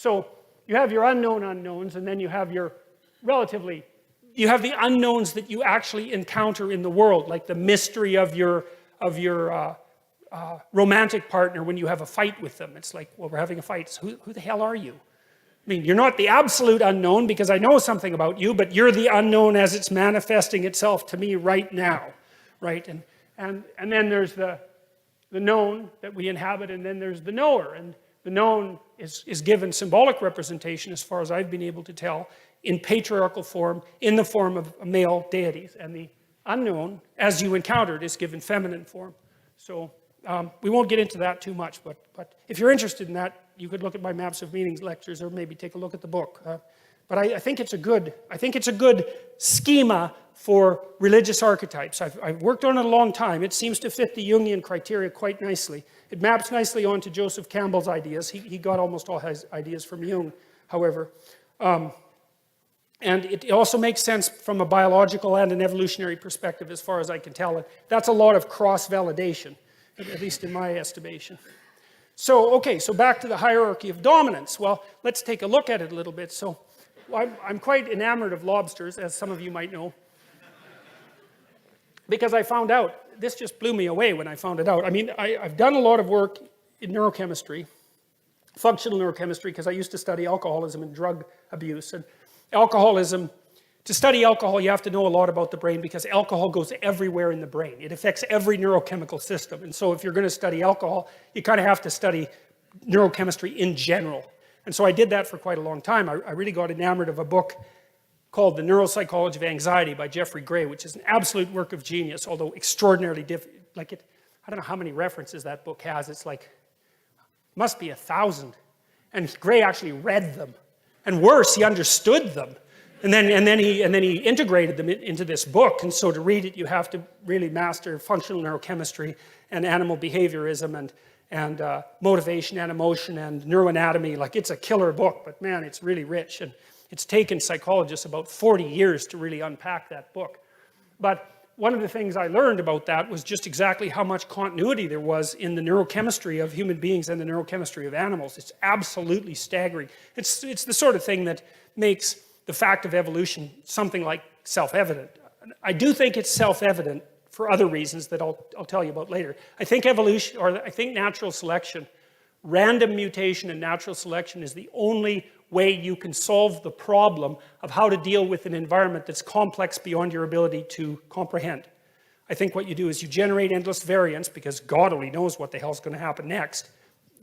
So you have your unknown unknowns, and then you have your you have the unknowns that you actually encounter in the world, like the mystery of your romantic partner when you have a fight with them. It's like, well, we're having a fight, so who the hell are you? I mean, you're not the absolute unknown because I know something about you, but you're the unknown as it's manifesting itself to me right now, right? And then there's the known that we inhabit, and then there's the knower. And the known is given symbolic representation, as far as I've been able to tell, in patriarchal form, in the form of male deities. And the unknown, as you encountered, is given feminine form. So we won't get into that too much, but if you're interested in that, you could look at my Maps of Meanings lectures, or maybe take a look at the book. But I think it's a good schema for religious archetypes. I've worked on it a long time. It seems to fit the Jungian criteria quite nicely. It maps nicely onto Joseph Campbell's ideas. He got almost all his ideas from Jung, however. And it also makes sense from a biological and an evolutionary perspective, as far as I can tell. That's a lot of cross-validation, at least in my estimation. So, okay, so back to the hierarchy of dominance. Well, let's take a look at it a little bit. So, I'm quite enamored of lobsters, as some of you might know, because I found out, this just blew me away when I found it out. I mean, I've done a lot of work in neurochemistry, functional neurochemistry, because I used to study alcoholism and drug abuse. And alcoholism, to study alcohol, you have to know a lot about the brain, because alcohol goes everywhere in the brain. It affects every neurochemical system. And so if you're going to study alcohol, you kind of have to study neurochemistry in general. And so I did that for quite a long time. I really got enamored of a book called The Neuropsychology of Anxiety by Jeffrey Gray, which is an absolute work of genius, although extraordinarily difficult. Like I don't know how many references that book has. It's like, must be 1,000. And Gray actually read them. And worse, he understood them. And then he integrated them into this book. And so to read it, you have to really master functional neurochemistry and animal behaviorism and motivation and emotion and neuroanatomy. Like, it's a killer book, but man, it's really rich. And it's taken psychologists about 40 years to really unpack that book. But one of the things I learned about that was just exactly how much continuity there was in the neurochemistry of human beings and the neurochemistry of animals. It's absolutely staggering. It's the sort of thing that makes the fact of evolution something like self-evident. I do think it's self-evident for other reasons that I'll tell you about later. I think evolution, or I think natural selection, random mutation and natural selection is the only way you can solve the problem of how to deal with an environment that's complex beyond your ability to comprehend. I think what you do is you generate endless variants, because God only knows what the hell's going to happen next.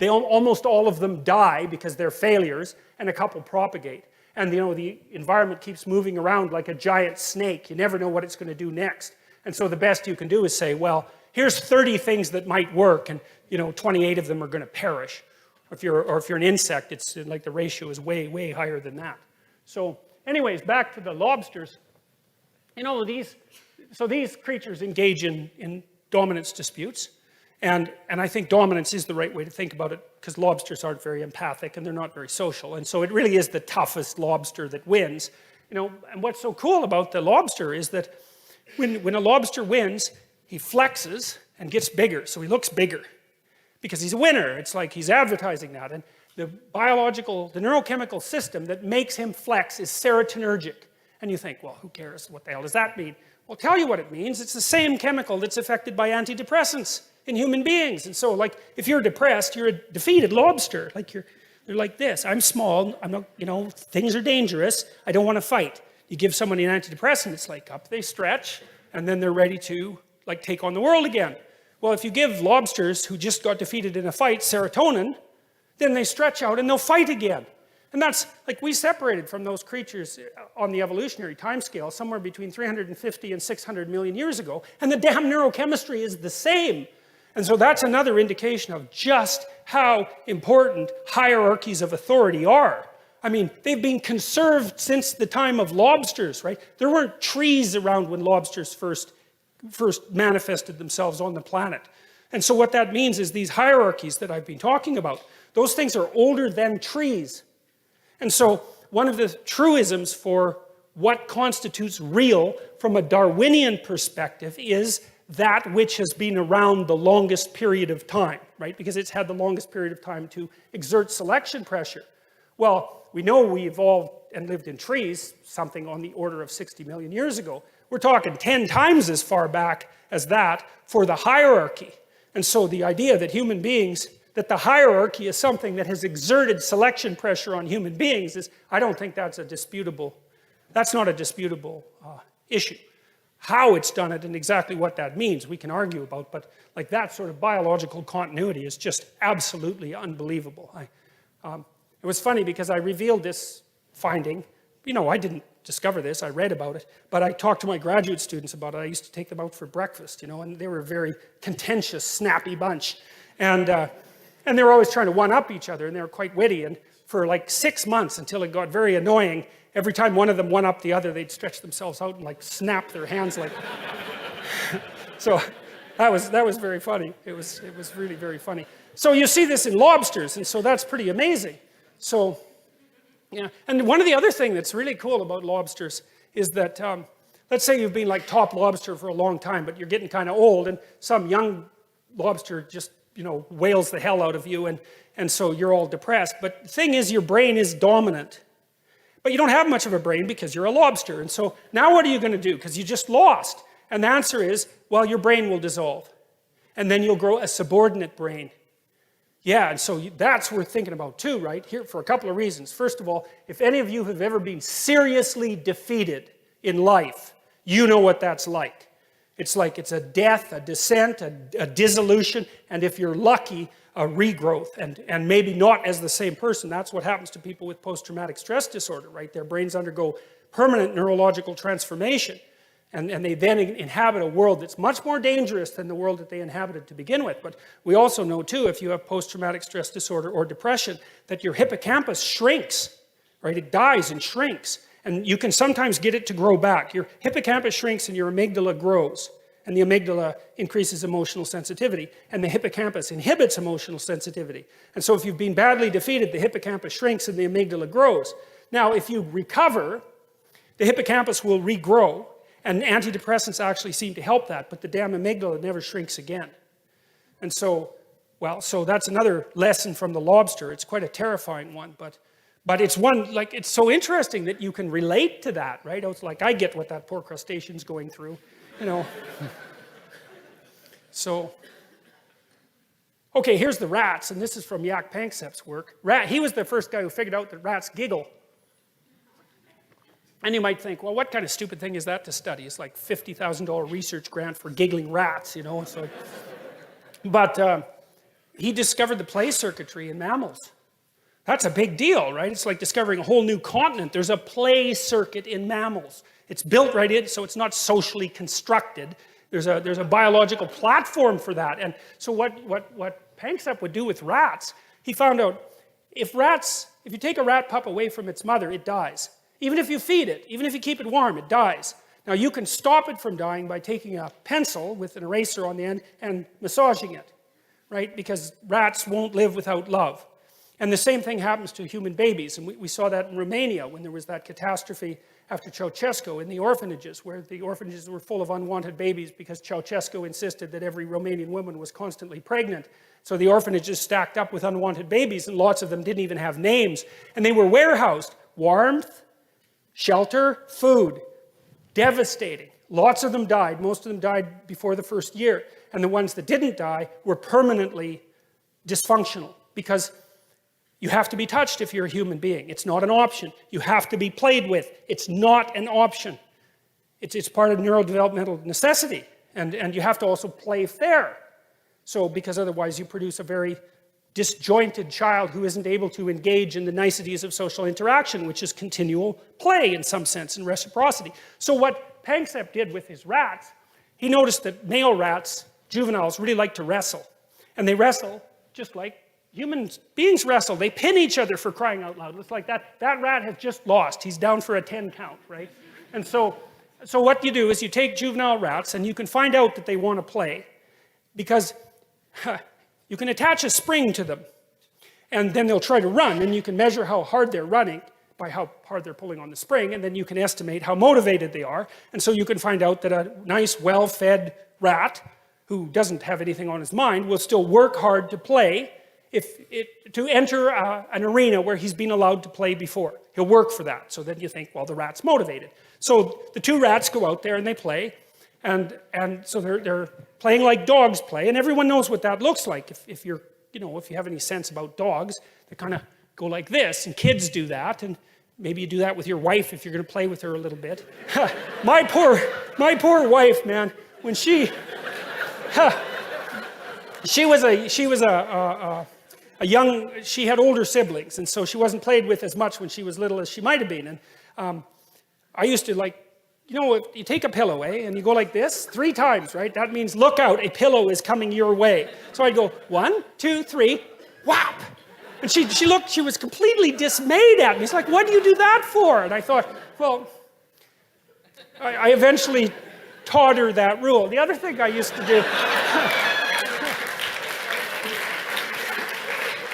Almost all of them die because they're failures, and a couple propagate. And the environment keeps moving around like a giant snake. You never know what it's going to do next. And so the best you can do is say, well, here's 30 things that might work, and 28 of them are going to perish. Or if you're an insect, it's like the ratio is way, way higher than that. So anyways, back to the lobsters. These creatures engage in dominance disputes. And I think dominance is the right way to think about it, because lobsters aren't very empathic and they're not very social. And so it really is the toughest lobster that wins. And what's so cool about the lobster is that when a lobster wins, he flexes and gets bigger. So he looks bigger because he's a winner. It's like he's advertising that. And the neurochemical system that makes him flex is serotonergic. And you think, well, who cares? What the hell does that mean? Well, I'll tell you what it means. It's the same chemical that's affected by antidepressants in human beings. And so, like, if you're depressed, you're a defeated lobster. Like, they're like this. I'm small. I'm not, things are dangerous. I don't want to fight. You give somebody an antidepressant, it's like up they stretch, and then they're ready to, like, take on the world again. Well, if you give lobsters who just got defeated in a fight serotonin, then they stretch out and they'll fight again. And that's, like, we separated from those creatures on the evolutionary timescale somewhere between 350 and 600 million years ago, and the damn neurochemistry is the same. And so that's another indication of just how important hierarchies of authority are. I mean, they've been conserved since the time of lobsters, right? There weren't trees around when lobsters first manifested themselves on the planet. And so what that means is these hierarchies that I've been talking about, those things are older than trees. And so one of the truisms for what constitutes real from a Darwinian perspective is that which has been around the longest period of time, right? Because it's had the longest period of time to exert selection pressure. Well, we know we evolved and lived in trees, something on the order of 60 million years ago. We're talking 10 times as far back as that for the hierarchy. And so the idea that human beings, that the hierarchy is something that has exerted selection pressure on human beings is, I don't think that's not a disputable issue. How it's done it and exactly what that means, we can argue about, but like that sort of biological continuity is just absolutely unbelievable. It was funny because I revealed this finding. You know, I didn't discover this, I read about it, but I talked to my graduate students about it. I used to take them out for breakfast, you know, and they were a very contentious, snappy bunch. And they were always trying to one-up each other, and they were quite witty. And for like 6 months, until it got very annoying, every time one of them one-upped the other, they'd stretch themselves out and like snap their hands like. So that was very funny. It was really very funny. So you see this in lobsters, and so that's pretty amazing. So, yeah. And one of the other things that's really cool about lobsters is that, let's say you've been like top lobster for a long time, but you're getting kind of old, and some young lobster just, you know, whales the hell out of you, and so you're all depressed. But the thing is, your brain is dominant. But you don't have much of a brain because you're a lobster. And so now what are you going to do? Because you just lost. And the answer is, well, your brain will dissolve. And then you'll grow a subordinate brain. Yeah, and so that's worth thinking about too, right? Here, for a couple of reasons. First of all, if any of you have ever been seriously defeated in life, you know what that's like. It's like it's a death, a descent, a dissolution, and if you're lucky, a regrowth, and maybe not as the same person. That's what happens to people with post-traumatic stress disorder, right? Their brains undergo permanent neurological transformation, and they then inhabit a world that's much more dangerous than the world that they inhabited to begin with. But we also know, too, if you have post-traumatic stress disorder or depression, that your hippocampus shrinks, right? It dies and shrinks, and you can sometimes get it to grow back. Your hippocampus shrinks and your amygdala grows. And the amygdala increases emotional sensitivity, and the hippocampus inhibits emotional sensitivity. And so if you've been badly defeated, the hippocampus shrinks and the amygdala grows. Now, if you recover, the hippocampus will regrow, and antidepressants actually seem to help that, but the damn amygdala never shrinks again. And so, well, so that's another lesson from the lobster. It's quite a terrifying one, but it's one, like, it's so interesting that you can relate to that, right? It's like, I get what that poor crustacean's going through. You know, so, okay, here's the rats, and this is from Jaak Panksepp's work. He was the first guy who figured out that rats giggle. And you might think, well, what kind of stupid thing is that to study? It's like $50,000 research grant for giggling rats, you know. So, but he discovered the play circuitry in mammals. That's a big deal, right? It's like discovering a whole new continent. There's a play circuit in mammals. It's built right in, so it's not socially constructed. There's a biological platform for that. And so what Panksepp would do with rats, he found out if you take a rat pup away from its mother, it dies. Even if you feed it, even if you keep it warm, it dies. Now you can stop it from dying by taking a pencil with an eraser on the end and massaging it, right? Because rats won't live without love. And the same thing happens to human babies. And we saw that in Romania when there was that catastrophe after Ceausescu in the orphanages, where the orphanages were full of unwanted babies because Ceausescu insisted that every Romanian woman was constantly pregnant. So the orphanages stacked up with unwanted babies, and lots of them didn't even have names. And they were warehoused. Warmth, shelter, food. Devastating. Lots of them died. Most of them died before the first year. And the ones that didn't die were permanently dysfunctional, because you have to be touched if you're a human being. It's not an option. You have to be played with. It's not an option. It's part of neurodevelopmental necessity. And you have to also play fair. So, because otherwise you produce a very disjointed child who isn't able to engage in the niceties of social interaction, which is continual play in some sense, and reciprocity. So what Panksepp did with his rats, he noticed that male rats, juveniles, really like to wrestle. And they wrestle just like human beings wrestle. They pin each other, for crying out loud. It's like that rat has just lost. He's down for a 10 count, right? And so what you do is you take juvenile rats, and you can find out that they want to play, because you can attach a spring to them, and then they'll try to run, and you can measure how hard they're running by how hard they're pulling on the spring, and then you can estimate how motivated they are. And so you can find out that a nice, well-fed rat who doesn't have anything on his mind will still work hard to play to enter an arena where he's been allowed to play before. He'll work for that. So then you think, well, the rat's motivated. So the two rats go out there and they play. And so they're playing like dogs play. And everyone knows what that looks like. If you have any sense about dogs, they kind of go like this. And kids do that. And maybe you do that with your wife if you're going to play with her a little bit. My poor wife, man, when she had older siblings, and so she wasn't played with as much when she was little as she might have been. And I used to if you take a pillow, and you go like this 3 times, right? That means look out, a pillow is coming your way. So I'd go 1, 2, 3, whap! And she was completely dismayed at me. It's like, what do you do that for? And I thought, well, I eventually taught her that rule. The other thing I used to do...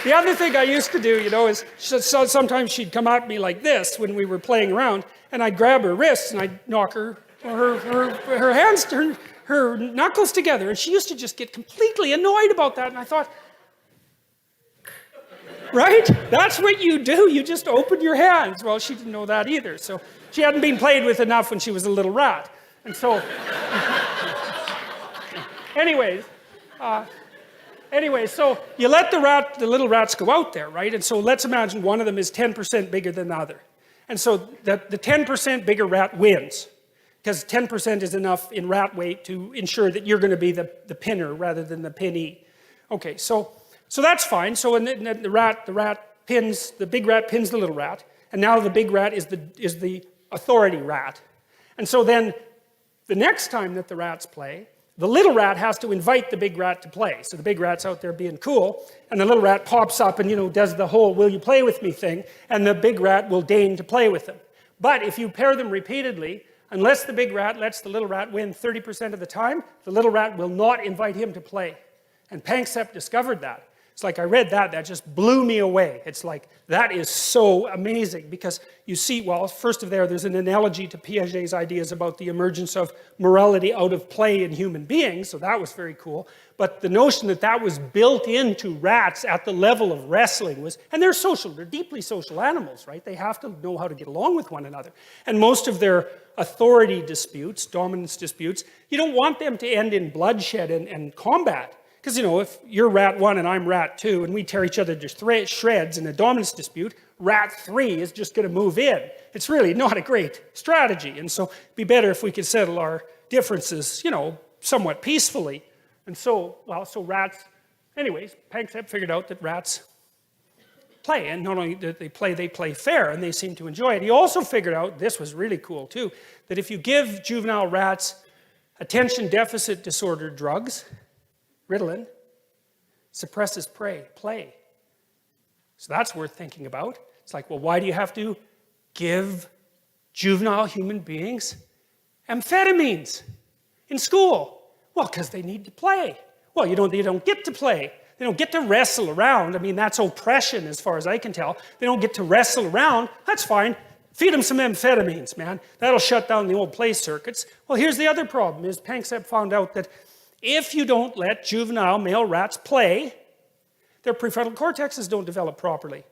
The other thing I used to do, is sometimes she'd come at me like this when we were playing around, and I'd grab her wrists and I'd knock her hands, her knuckles together, and she used to just get completely annoyed about that. And I thought, right? That's what you do. You just open your hands. Well, she didn't know that either. So she hadn't been played with enough when she was a little rat. And so, anyways, so you let the little rats go out there, right? And so let's imagine one of them is 10% bigger than the other. And so the 10% bigger rat wins, because 10% is enough in rat weight to ensure that you're going to be the pinner rather than the pinnee. Okay, so that's fine. So the big rat pins the little rat, and now the big rat is the authority rat. And so then the next time that the rats play, the little rat has to invite the big rat to play. So the big rat's out there being cool, and the little rat pops up and, does the whole will you play with me thing, and the big rat will deign to play with them. But if you pair them repeatedly, unless the big rat lets the little rat win 30% of the time, the little rat will not invite him to play. And Panksepp discovered that. It's like I read that just blew me away. It's like, that is so amazing, because you see, well, first of there's an analogy to Piaget's ideas about the emergence of morality out of play in human beings, so that was very cool. But the notion that was built into rats at the level of wrestling was, and they're deeply social animals, right? They have to know how to get along with one another. And most of their authority disputes, dominance disputes, you don't want them to end in bloodshed and combat. Because, if you're rat 1 and I'm rat 2 and we tear each other to shreds in a dominance dispute, rat 3 is just going to move in. It's really not a great strategy. And so it'd be better if we could settle our differences, somewhat peacefully. And so rats, anyways, Panksepp figured out that rats play. And not only that they play fair, and they seem to enjoy it. He also figured out, this was really cool too, that if you give juvenile rats attention deficit disorder drugs, Ritalin, suppresses play. So that's worth thinking about. It's like, well, why do you have to give juvenile human beings amphetamines in school? Well, because they need to play. Well, they don't get to play. They don't get to wrestle around. I mean, that's oppression as far as I can tell. They don't get to wrestle around. That's fine. Feed them some amphetamines, man. That'll shut down the old play circuits. Well, here's the other problem, is Panksepp found out that if you don't let juvenile male rats play, their prefrontal cortexes don't develop properly.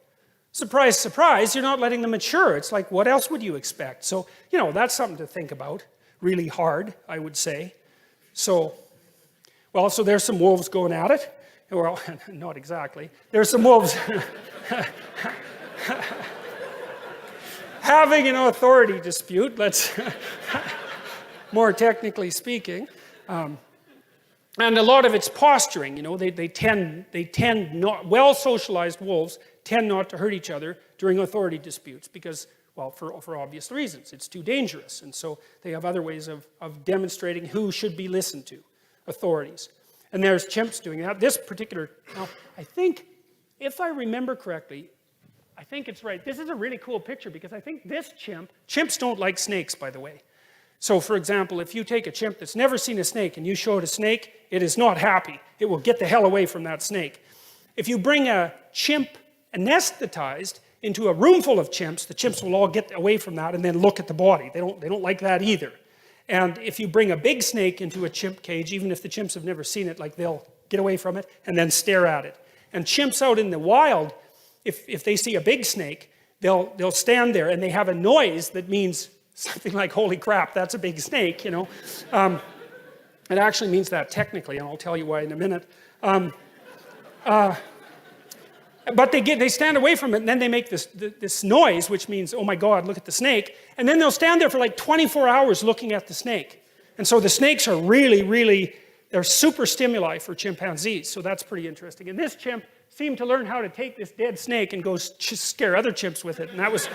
Surprise, surprise, you're not letting them mature. It's like, what else would you expect? So, that's something to think about. Really hard, I would say. So there's some wolves going at it. Well, not exactly. There's some wolves having an authority dispute, let's more technically speaking. And a lot of it's posturing, they tend not, well-socialized wolves tend not to hurt each other during authority disputes because, well, for obvious reasons. It's too dangerous. And so they have other ways of demonstrating who should be listened to, authorities. And there's chimps doing that. This particular, now, I think, if I remember correctly, I think it's right. This is a really cool picture because I think this chimps don't like snakes, by the way. So, for example, if you take a chimp that's never seen a snake and you show it a snake, it is not happy. It will get the hell away from that snake. If you bring a chimp anesthetized into a room full of chimps, the chimps will all get away from that and then look at the body. They don't like that either. And if you bring a big snake into a chimp cage, even if the chimps have never seen it, like they'll get away from it and then stare at it. And chimps out in the wild, if they see a big snake, they'll stand there and they have a noise that means something like, holy crap, that's a big snake, you know. It actually means that technically, and I'll tell you why in a minute. But they stand away from it, and then they make this noise, which means, oh my God, look at the snake. And then they'll stand there for like 24 hours looking at the snake. And so the snakes are really, they're super stimuli for chimpanzees. So that's pretty interesting. And this chimp seemed to learn how to take this dead snake and go scare other chimps with it. And that was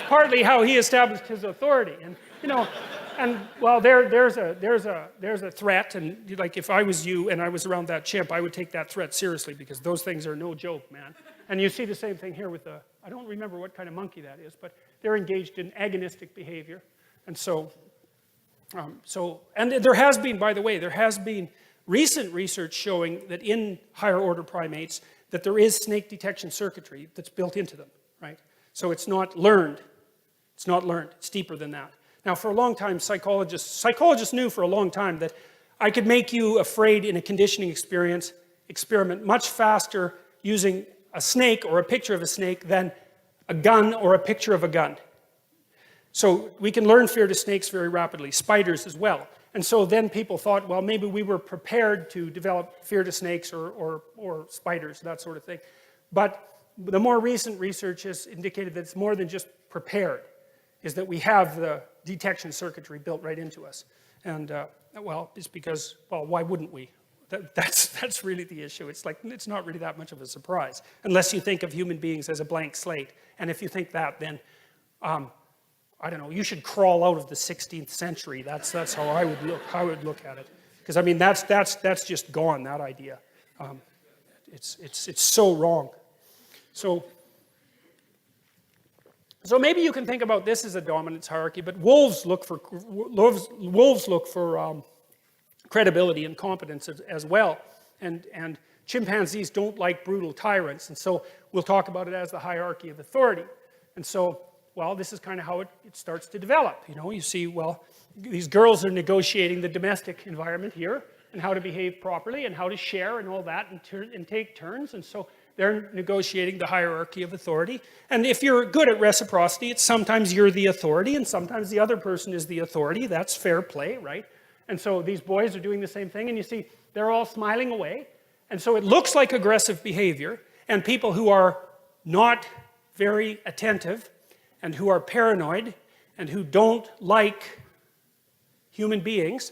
partly how he established his authority. And, you know, and well, there's a threat, and like if I was you and I was around that chimp, I would take that threat seriously, because those things are no joke, man. And you see the same thing here with I don't remember what kind of monkey that is, but they're engaged in agonistic behavior. And so there has been, by the way, recent research showing that in higher order primates that there is snake detection circuitry that's built into them, right? So it's not learned. It's deeper than that. Now, for a long time, psychologists knew for a long time that I could make you afraid in a conditioning experiment much faster using a snake or a picture of a snake than a gun or a picture of a gun. So we can learn fear to snakes very rapidly, spiders as well. And so then people thought, well, maybe we were prepared to develop fear to snakes or spiders, that sort of thing. But the more recent research has indicated that it's more than just prepared, is that we have the detection circuitry built right into us. And, well, it's because, well, why wouldn't we? That's really the issue. It's like, it's not really that much of a surprise, unless you think of human beings as a blank slate. And if you think that, then, I don't know, you should crawl out of the 16th century. That's how I would look at it. Because, I mean, that's just gone, that idea. It's so wrong. So maybe you can think about this as a dominance hierarchy, but wolves look for credibility and competence as well, and chimpanzees don't like brutal tyrants, and so we'll talk about it as the hierarchy of authority. And so, well, this is kind of how it starts to develop. You know, you see, well, these girls are negotiating the domestic environment here, and how to behave properly, and how to share, and all that, and take turns, and so they're negotiating the hierarchy of authority. And if you're good at reciprocity, it's sometimes you're the authority and sometimes the other person is the authority. That's fair play, right? And so these boys are doing the same thing, and you see they're all smiling away. And so it looks like aggressive behavior, and people who are not very attentive and who are paranoid and who don't like human beings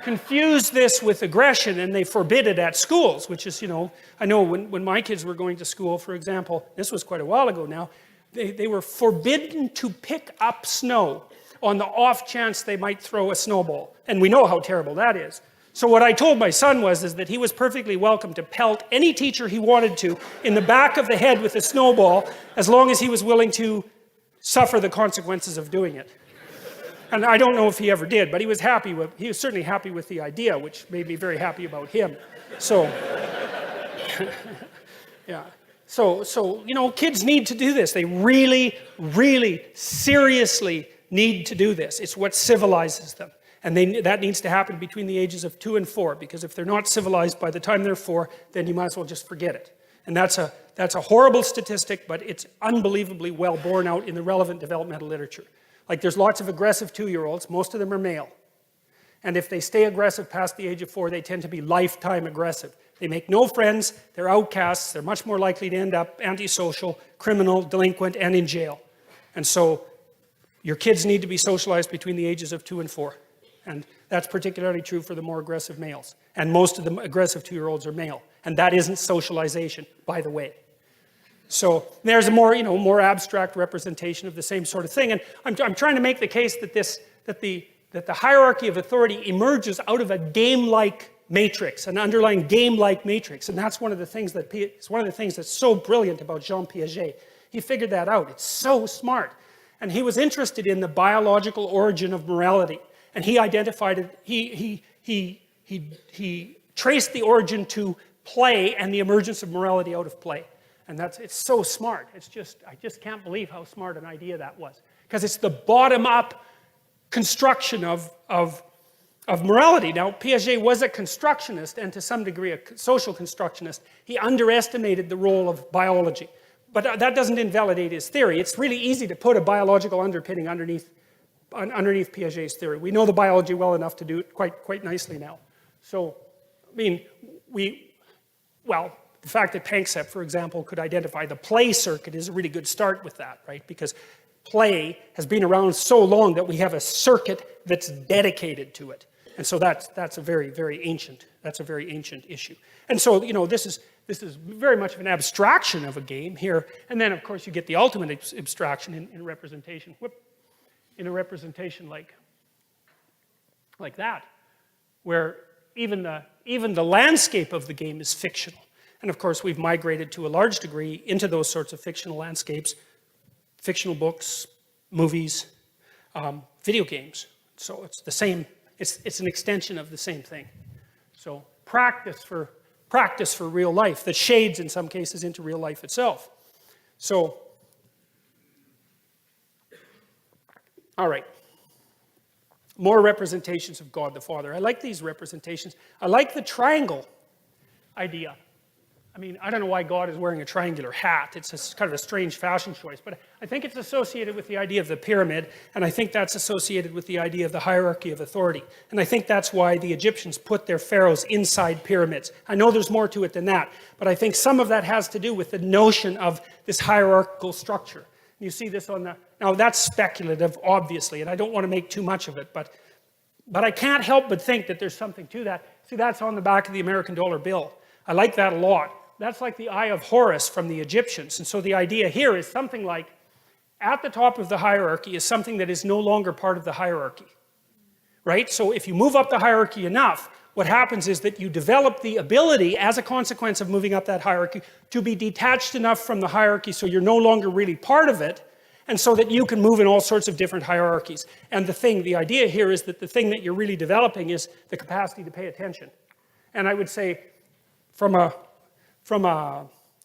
confuse this with aggression, and they forbid it at schools, which is, you know, I know when my kids were going to school, for example, this was quite a while ago now, they were forbidden to pick up snow on the off chance they might throw a snowball. And we know how terrible that is. So what I told my son is that he was perfectly welcome to pelt any teacher he wanted to in the back of the head with a snowball, as long as he was willing to suffer the consequences of doing it. And I don't know if he ever did, but he was certainly happy with the idea, which made me very happy about him. So, yeah. So, you know, kids need to do this. They really, really seriously need to do this. It's what civilizes them. And that needs to happen between the ages of 2 and 4, because if they're not civilized by the time they're 4, then you might as well just forget it. And that's a horrible statistic, but it's unbelievably well borne out in the relevant developmental literature. Like, there's lots of aggressive 2-year-olds. Most of them are male. And if they stay aggressive past the age of 4, they tend to be lifetime aggressive. They make no friends, they're outcasts, they're much more likely to end up antisocial, criminal, delinquent, and in jail. And so your kids need to be socialized between the ages of 2 and 4. And that's particularly true for the more aggressive males. And most of the aggressive 2-year-olds are male. And that isn't socialization, by the way. So there's a more abstract representation of the same sort of thing. And I'm trying to make the case that the hierarchy of authority emerges out of a game-like matrix, an underlying game-like matrix. And that's one of the things that's so brilliant about Jean Piaget. He figured that out. It's so smart. And he was interested in the biological origin of morality. And he identified it, he traced the origin to play and the emergence of morality out of play. And it's so smart. I just can't believe how smart an idea that was. Because it's the bottom-up construction of morality. Now, Piaget was a constructionist and to some degree a social constructionist. He underestimated the role of biology. But that doesn't invalidate his theory. It's really easy to put a biological underpinning underneath Piaget's theory. We know the biology well enough to do it quite nicely now. So, I mean, the fact that Panksepp, for example, could identify the play circuit is a really good start with that, right? Because play has been around so long that we have a circuit that's dedicated to it. And so that's a very ancient issue. And so, this is very much of an abstraction of a game here. And then, of course, you get the ultimate abstraction in representation. In a representation like that, where even the landscape of the game is fictional. And of course, we've migrated to a large degree into those sorts of fictional landscapes, fictional books, movies, video games. So it's the same. It's an extension of the same thing. So practice for real life that shades in some cases into real life itself. So, all right. More representations of God the Father. I like these representations. I like the triangle idea. I mean, I don't know why God is wearing a triangular hat. It's kind of a strange fashion choice, but I think it's associated with the idea of the pyramid, and I think that's associated with the idea of the hierarchy of authority. And I think that's why the Egyptians put their pharaohs inside pyramids. I know there's more to it than that, but I think some of that has to do with the notion of this hierarchical structure. You see this on now that's speculative, obviously, and I don't want to make too much of it, but I can't help but think that there's something to that. See, that's on the back of the American dollar bill. I like that a lot. That's like the Eye of Horus from the Egyptians. And so the idea here is something like, at the top of the hierarchy is something that is no longer part of the hierarchy, right? So if you move up the hierarchy enough, what happens is that you develop the ability, as a consequence of moving up that hierarchy, to be detached enough from the hierarchy so you're no longer really part of it, and so that you can move in all sorts of different hierarchies. And the idea here is that the thing that you're really developing is the capacity to pay attention. And I would say, from a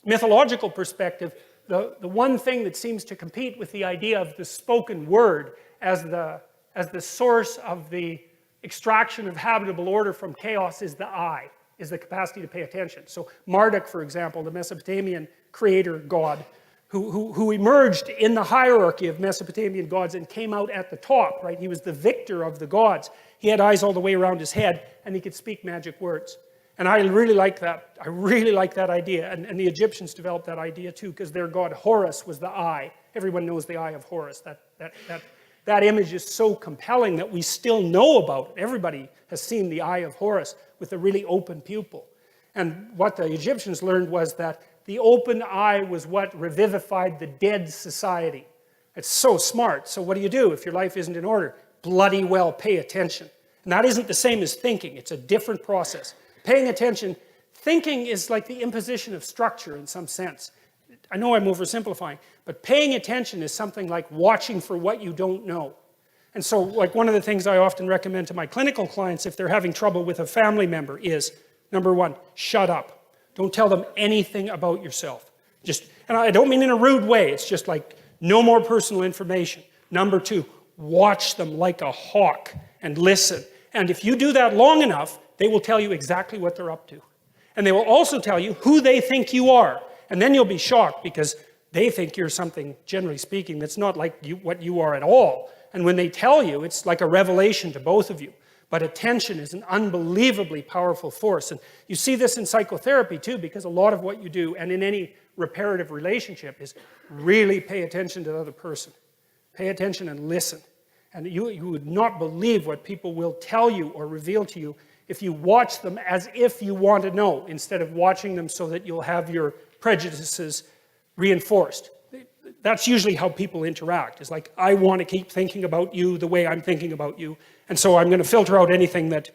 mythological perspective, the one thing that seems to compete with the idea of the spoken word as the source of the extraction of habitable order from chaos is the eye, is the capacity to pay attention. So Marduk, for example, the Mesopotamian creator god, who emerged in the hierarchy of Mesopotamian gods and came out at the top, right? He was the victor of the gods. He had eyes all the way around his head, and he could speak magic words. And I really like that. I really like that idea. And the Egyptians developed that idea too, because their god Horus was the eye. Everyone knows the Eye of Horus. That image is so compelling that we still know about it. Everybody has seen the Eye of Horus with a really open pupil. And what the Egyptians learned was that the open eye was what revivified the dead society. It's so smart. So what do if your life isn't in order? Bloody well pay attention. And that isn't the same as thinking. It's a different process. Paying attention, thinking is like the imposition of structure in some sense. I know I'm oversimplifying, but paying attention is something like watching for what you don't know. And so, like, one of the things I often recommend to my clinical clients if they're having trouble with a family member is, number one, shut up. Don't tell them anything about yourself. And I don't mean in a rude way, it's just like, no more personal information. Number two, watch them like a hawk and listen. And if you do that long enough, they will tell you exactly what they're up to. And they will also tell you who they think you are. And then you'll be shocked because they think you're something, generally speaking, that's not like what you are at all. And when they tell you, it's like a revelation to both of you. But attention is an unbelievably powerful force. And you see this in psychotherapy too, because a lot of what you do, and in any reparative relationship, is really pay attention to the other person. Pay attention and listen. And you would not believe what people will tell you or reveal to you if you watch them as if you want to know, instead of watching them so that you'll have your prejudices reinforced. That's usually how people interact. It's like, I want to keep thinking about you the way I'm thinking about you, and so I'm going to filter out anything that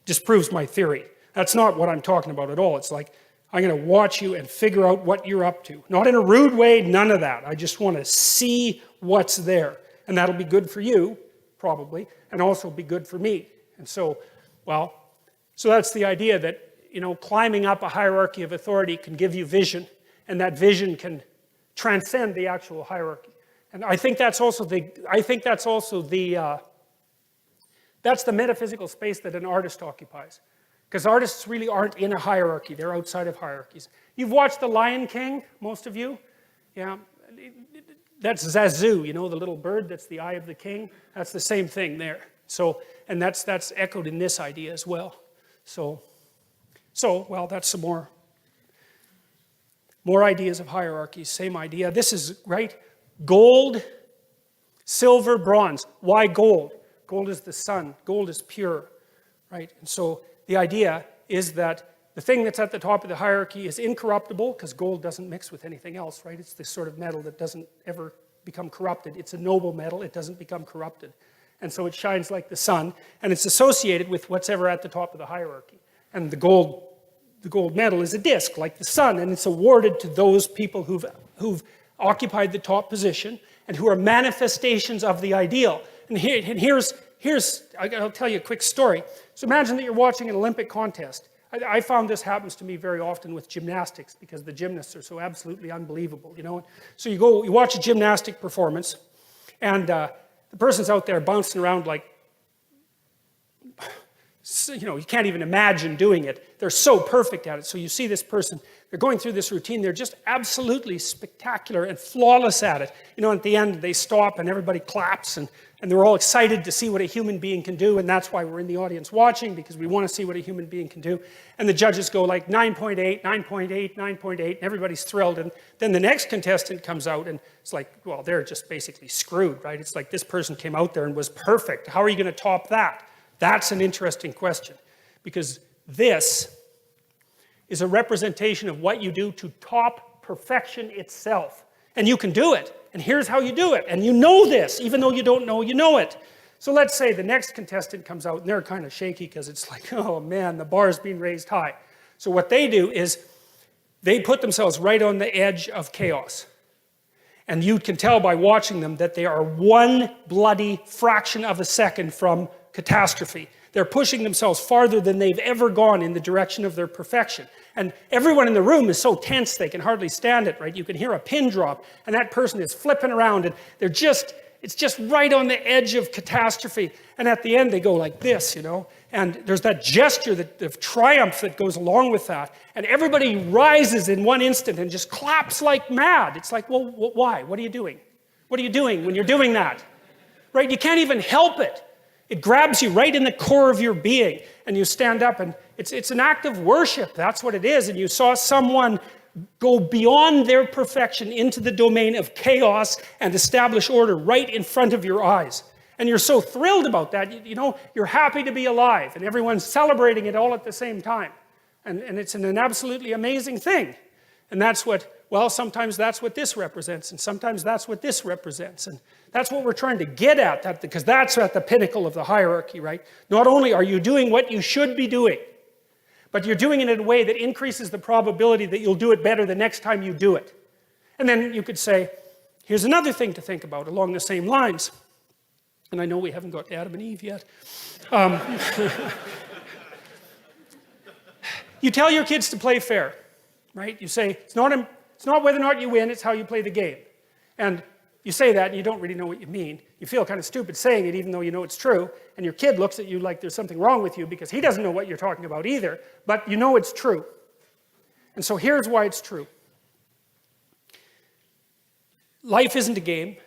disproves my theory. That's not what I'm talking about at all. It's like, I'm going to watch you and figure out what you're up to. Not in a rude way, none of that. I just want to see what's there. And that'll be good for you, probably, and also be good for me. And so, so that's the idea that, climbing up a hierarchy of authority can give you vision, and that vision can transcend the actual hierarchy. And I think that's also the That's the metaphysical space that an artist occupies. Because artists really aren't in a hierarchy. They're outside of hierarchies. You've watched The Lion King, most of you? Yeah. That's Zazu, you know, the little bird that's the eye of the king. That's the same thing there. So, and that's echoed in this idea as well. So well, that's some more ideas of hierarchies, same idea. This is, right, gold, silver, bronze. Why gold? Gold is the sun. Gold is pure, right? And so the idea is that the thing that's at the top of the hierarchy is incorruptible, because gold doesn't mix with anything else, right? It's this sort of metal that doesn't ever become corrupted. It's a noble metal. It doesn't become corrupted. And so it shines like the sun, and it's associated with what's ever at the top of the hierarchy. And the gold medal is a disc, like the sun, and it's awarded to those people who've occupied the top position and who are manifestations of the ideal. And here's I'll tell you a quick story. So imagine that you're watching an Olympic contest. I found this happens to me very often with gymnastics, because the gymnasts are so absolutely unbelievable, you know. So you watch a gymnastic performance, and the person's out there bouncing around like, you know, you can't even imagine doing it. They're so perfect at it. So you see this person, they're going through this routine, they're just absolutely spectacular and flawless at it. You know, at the end they stop and everybody claps, and they're all excited to see what a human being can do, and that's why we're in the audience watching, because we want to see what a human being can do. And the judges go like 9.8, 9.8, 9.8, and everybody's thrilled. And then the next contestant comes out, and it's like, well, they're just basically screwed, right? It's like this person came out there and was perfect. How are you going to top that? That's an interesting question, because this is a representation of what you do to top perfection itself. And you can do it. And here's how you do it. And you know this, even though you don't know you know it. So let's say the next contestant comes out and they're kind of shaky because it's like, oh man, the bar's being raised high. So what they do is they put themselves right on the edge of chaos. And you can tell by watching them that they are one bloody fraction of a second from catastrophe. They're pushing themselves farther than they've ever gone in the direction of their perfection. And everyone in the room is so tense they can hardly stand it, right? You can hear a pin drop, and that person is flipping around, and it's just right on the edge of catastrophe. And at the end, they go like this, you know? And there's that gesture of triumph that goes along with that. And everybody rises in one instant and just claps like mad. It's like, well, why? What are you doing? What are you doing when you're doing that? Right? You can't even help it. It grabs you right in the core of your being, and you stand up, and it's an act of worship. That's what it is. And you saw someone go beyond their perfection into the domain of chaos and establish order right in front of your eyes. And you're so thrilled about that. You know, you're happy to be alive, and everyone's celebrating it all at the same time. And it's an absolutely amazing thing. And that's what, well, sometimes that's what this represents, and sometimes that's what this represents. And that's what we're trying to get at, because that's at the pinnacle of the hierarchy, right? Not only are you doing what you should be doing, but you're doing it in a way that increases the probability that you'll do it better the next time you do it. And then you could say, here's another thing to think about along the same lines. And I know we haven't got to Adam and Eve yet. You tell your kids to play fair, right? You say, it's not whether or not you win, it's how you play the game. And you say that and you don't really know what you mean. You feel kind of stupid saying it even though you know it's true. And your kid looks at you like there's something wrong with you because he doesn't know what you're talking about either. But you know it's true. And so here's why it's true. Life isn't a game.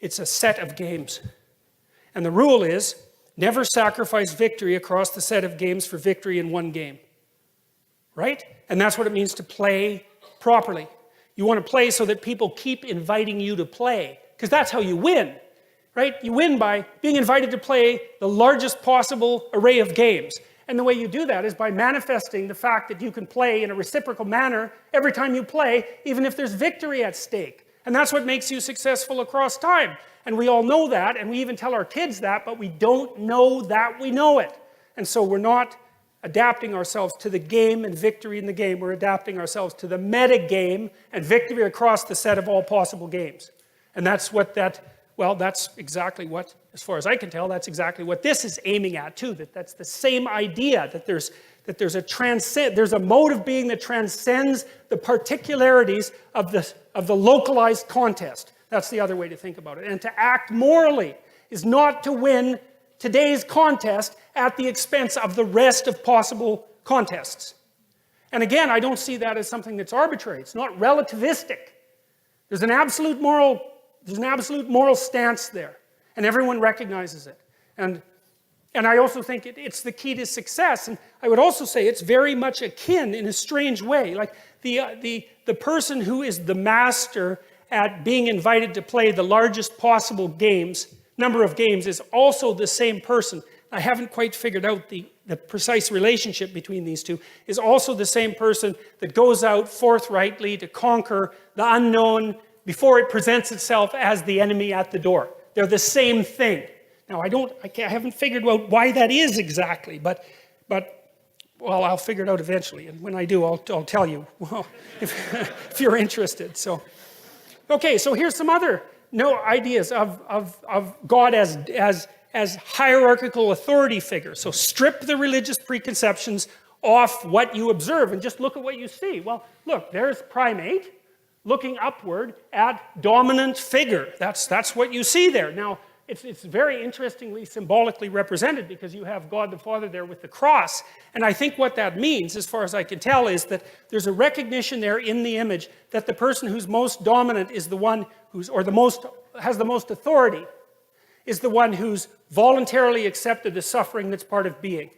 It's a set of games. And the rule is, never sacrifice victory across the set of games for victory in one game. Right? And that's what it means to play properly. You want to play so that people keep inviting you to play, because that's how you win, right? You win by being invited to play the largest possible array of games. And the way you do that is by manifesting the fact that you can play in a reciprocal manner every time you play, even if there's victory at stake. And that's what makes you successful across time. And we all know that, and we even tell our kids that, but we don't know that we know it. And so we're not adapting ourselves to the game and victory in the game. We're adapting ourselves to the meta game and victory across the set of all possible games. And that's what that's exactly what, as far as I can tell, that's exactly what this is aiming at too. That's the same idea, that there's a mode of being that transcends the particularities of the localized contest. That's the other way to think about it. And to act morally is not to win today's contest at the expense of the rest of possible contests. And again, I don't see that as something that's arbitrary. It's not relativistic. There's an absolute moral stance there, and everyone recognizes it. And I also think it's the key to success. And I would also say it's very much akin in a strange way. Like the person who is the master at being invited to play the largest possible number of games is also the same person. I haven't quite figured out the precise relationship between these two, is also the same person that goes out forthrightly to conquer the unknown before it presents itself as the enemy at the door. They're the same thing. Now, I haven't figured out why that is exactly, but well, I'll figure it out eventually, and when I do, I'll tell you, well, if you're interested. So, okay, so here's some other ideas of God as hierarchical authority figure. So strip the religious preconceptions off what you observe and just look at what you see. Well, look, there's primate looking upward at dominant figure. That's what you see there. Now, it's very interestingly symbolically represented because you have God the Father there with the cross. And I think what that means, as far as I can tell, is that there's a recognition there in the image that the person who's most dominant is the one has the most authority, is the one who's voluntarily accepted the suffering that's part of being.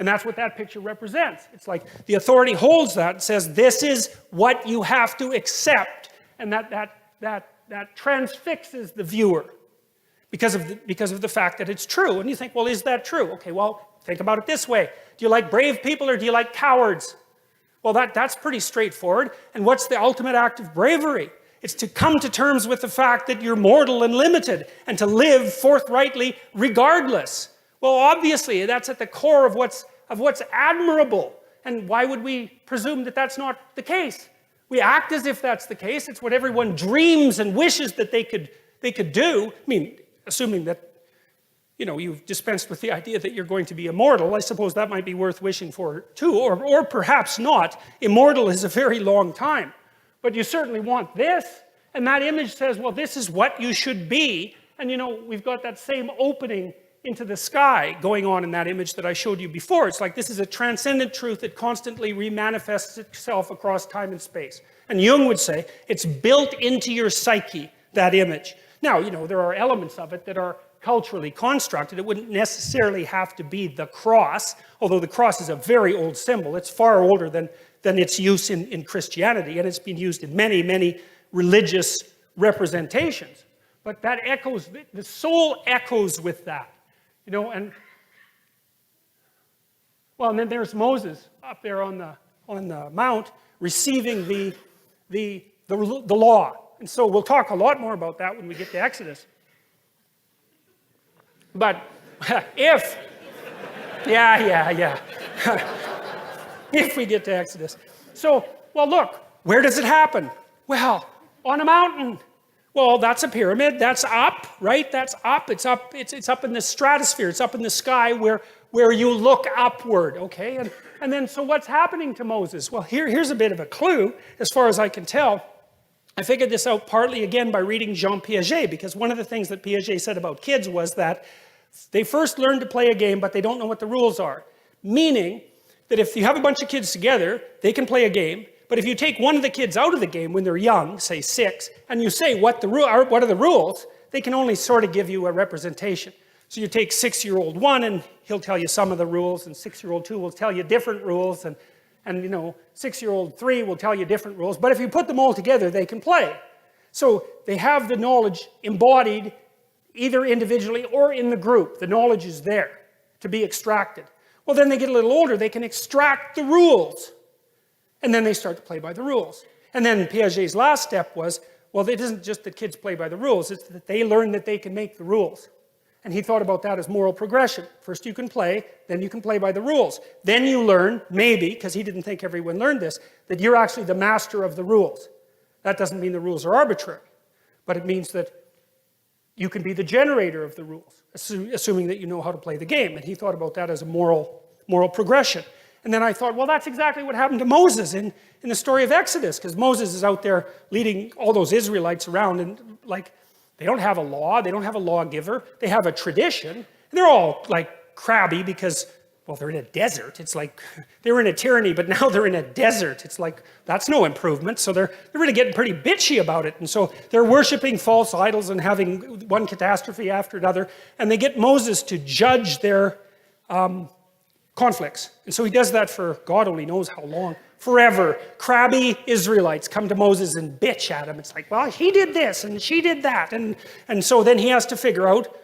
And that's what that picture represents. It's like the authority holds that and says, this is what you have to accept. And that transfixes the viewer because of the fact that it's true. And you think, well, is that true? Okay, well, think about it this way. Do you like brave people or do you like cowards? Well, that's pretty straightforward. And what's the ultimate act of bravery? It's to come to terms with the fact that you're mortal and limited and to live forthrightly regardless. Well, obviously, that's at the core of what's admirable. And why would we presume that that's not the case? We act as if that's the case. It's what everyone dreams and wishes that they could do. I mean, assuming that, you've dispensed with the idea that you're going to be immortal, I suppose that might be worth wishing for too, or perhaps not. Immortal is a very long time. But you certainly want this, and that image says, well, this is what you should be. And we've got that same opening into the sky going on in that image that I showed you before. It's like this is a transcendent truth that constantly remanifests itself across time and space. And Jung would say, it's built into your psyche, that image. Now, there are elements of it that are culturally constructed. It wouldn't necessarily have to be the cross, although the cross is a very old symbol. It's far older than its use in Christianity, and it's been used in many, many religious representations. But that echoes, the soul echoes with that, and then there's Moses up there on the mount receiving the law. And so we'll talk a lot more about that when we get to Exodus. But if we get to Exodus. So, well, look, where does it happen? Well, on a mountain. Well, that's a pyramid. That's up, right? That's up. It's up. It's up in the stratosphere. It's up in the sky where you look upward, okay? And then, so what's happening to Moses? Well, here's a bit of a clue, as far as I can tell. I figured this out partly, again, by reading Jean Piaget, because one of the things that Piaget said about kids was that they first learn to play a game, but they don't know what the rules are. Meaning that if you have a bunch of kids together, they can play a game, but if you take one of the kids out of the game when they're young, say 6, and you say what are the rules, they can only sort of give you a representation. So you take 6-year-old 1 and he'll tell you some of the rules, and 6-year-old 2 will tell you different rules, and 6-year-old 3 will tell you different rules. But if you put them all together, they can play. So they have the knowledge embodied either individually or in the group. The knowledge is there to be extracted. Well, then they get a little older, they can extract the rules. And then they start to play by the rules. And then Piaget's last step was, well, it isn't just that kids play by the rules, it's that they learn that they can make the rules. And he thought about that as moral progression. First you can play, then you can play by the rules. Then you learn, maybe, because he didn't think everyone learned this, that you're actually the master of the rules. That doesn't mean the rules are arbitrary, but it means that you can be the generator of the rules, assuming that you know how to play the game. And he thought about that as a moral progression. And then I thought, well, that's exactly what happened to Moses in the story of Exodus, because Moses is out there leading all those Israelites around, and they don't have a law, they don't have a lawgiver, they have a tradition, And they're all like crabby because, well, they're in a desert. It's like they were in a tyranny, but now they're in a desert. It's like, that's no improvement. So they're really getting pretty bitchy about it. And so they're worshiping false idols and having one catastrophe after another. And they get Moses to judge their conflicts. And so he does that for God only knows how long. Forever. Crabby Israelites come to Moses and bitch at him. It's like, well, he did this and she did that. And so then he has to figure out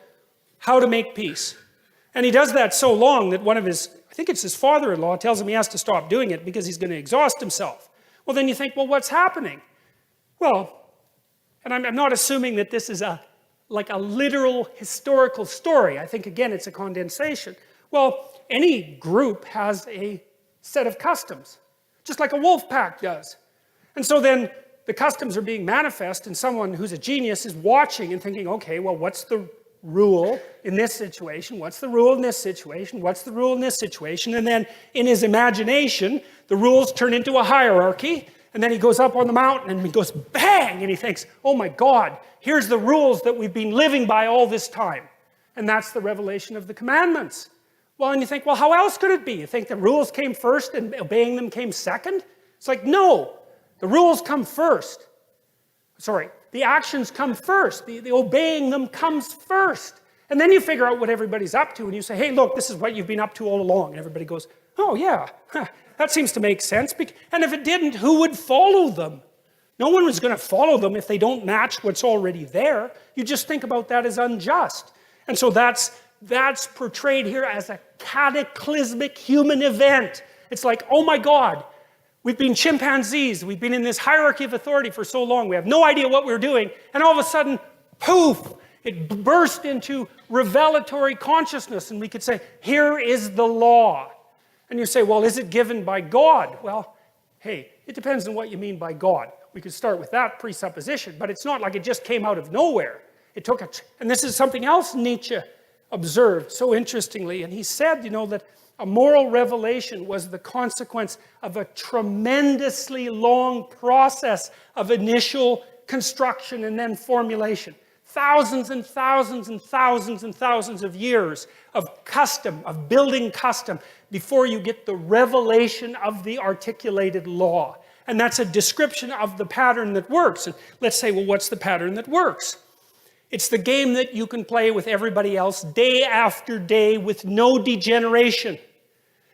how to make peace. And he does that so long that one of his, I think it's his father-in-law, tells him he has to stop doing it because he's going to exhaust himself. Well, then you think, well, what's happening? Well, and I'm not assuming that this is like a literal historical story. I think, again, it's a condensation. Well, any group has a set of customs, just like a wolf pack does. And so then the customs are being manifest, and someone who's a genius is watching and thinking, okay, well, what's the rule in this situation? What's the rule in this situation? What's the rule in this situation? And then in his imagination, the rules turn into a hierarchy, and then he goes up on the mountain and he goes bang, and he thinks, oh my God, here's the rules that we've been living by all this time. And that's the revelation of the commandments. Well, and you think, well, how else could it be? You think the rules came first and obeying them came second? It's like, no, the rules come first. Sorry, the actions come first. The obeying them comes first. And then you figure out what everybody's up to and you say, hey, look, this is what you've been up to all along. And everybody goes, oh yeah, that seems to make sense. And if it didn't, who would follow them? No one was going to follow them if they don't match what's already there. You just think about that as unjust. And so that's portrayed here as a cataclysmic human event. It's like, oh my God, we've been chimpanzees. We've been in this hierarchy of authority for so long. We have no idea what we're doing. And all of a sudden, poof, it burst into revelatory consciousness. And we could say, here is the law. And you say, well, is it given by God? Well, hey, it depends on what you mean by God. We could start with that presupposition. But it's not like it just came out of nowhere. It took and this is something else Nietzsche observed so interestingly. And he said, that a moral revelation was the consequence of a tremendously long process of initial construction and then formulation. Thousands and thousands and thousands and thousands of years of custom, of building custom, before you get the revelation of the articulated law. And that's a description of the pattern that works. And let's say, well, what's the pattern that works? It's the game that you can play with everybody else day after day with no degeneration.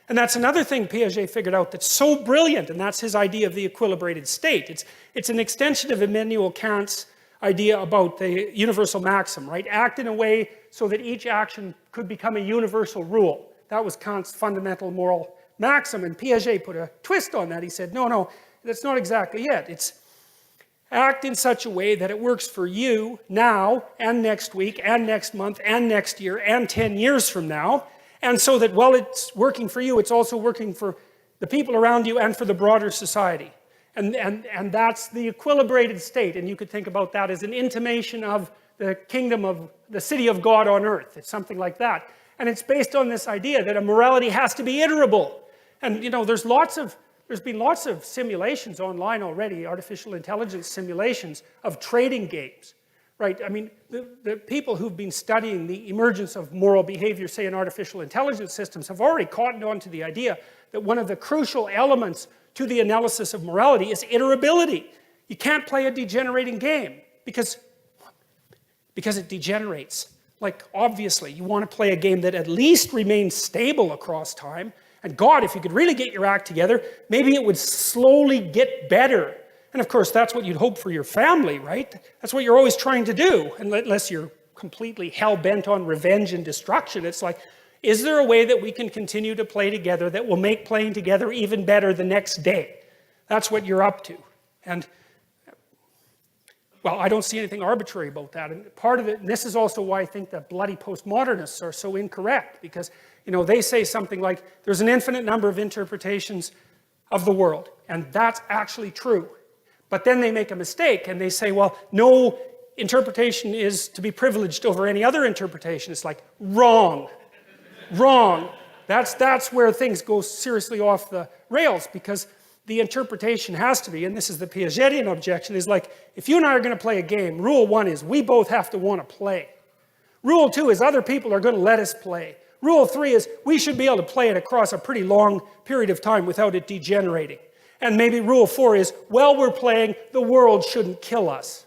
And that's another thing Piaget figured out that's so brilliant, and that's his idea of the equilibrated state. It's an extension of Immanuel Kant's idea about the universal maxim, right? Act in a way so that each action could become a universal rule. That was Kant's fundamental moral maxim, and Piaget put a twist on that. He said, no, that's not exactly it. It's act in such a way that it works for you now and next week and next month and next year and 10 years from now. And so that while it's working for you, it's also working for the people around you and for the broader society. And that's the equilibrated state. And you could think about that as an intimation of the kingdom of the city of God on earth. It's something like that. And it's based on this idea that a morality has to be iterable. And there's been lots of simulations online already, artificial intelligence simulations of trading games, right? I mean, the people who've been studying the emergence of moral behavior, say in artificial intelligence systems, have already cottoned on to the idea that one of the crucial elements to the analysis of morality is iterability. You can't play a degenerating game because it degenerates. Like, obviously, you want to play a game that at least remains stable across time. And God, if you could really get your act together, maybe it would slowly get better. And of course, that's what you'd hope for your family, right? That's what you're always trying to do, unless you're completely hell-bent on revenge and destruction. It's like, is there a way that we can continue to play together that will make playing together even better the next day? That's what you're up to. And, well, I don't see anything arbitrary about that. And part of it, and this is also why I think that bloody postmodernists are so incorrect, because they say something like, there's an infinite number of interpretations of the world, and that's actually true. But then they make a mistake, and they say, well, no interpretation is to be privileged over any other interpretation. It's like, wrong. Wrong. That's where things go seriously off the rails, because the interpretation has to be, and this is the Piagetian objection, is like, if you and I are going to play a game, rule one is we both have to want to play. Rule 2 is other people are going to let us play. Rule 3 is we should be able to play it across a pretty long period of time without it degenerating. And maybe rule 4 is, while we're playing, the world shouldn't kill us.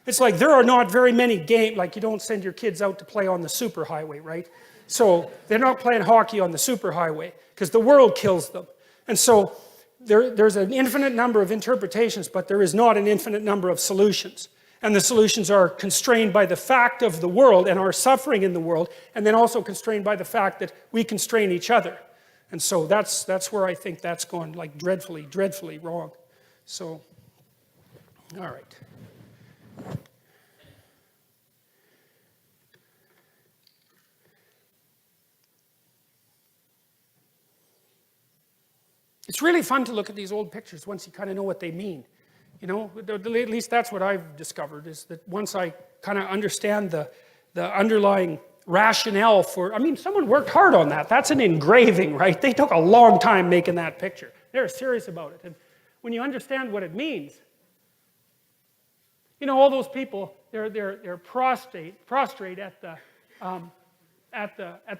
It's like there are not very many games, like you don't send your kids out to play on the superhighway, right? So they're not playing hockey on the superhighway because the world kills them. And so there's an infinite number of interpretations, but there is not an infinite number of solutions. And the solutions are constrained by the fact of the world and our suffering in the world, and then also constrained by the fact that we constrain each other. And so that's where I think that's gone like dreadfully, dreadfully wrong. So, all right. It's really fun to look at these old pictures once you kind of know what they mean. You know, at least that's what I've discovered, is that once I kind of understand the underlying rationale for, I mean, someone worked hard on that. That's an engraving, right? They took a long time making that picture. They're serious about it. And when you understand what it means, you know, all those people, they're prostrate at the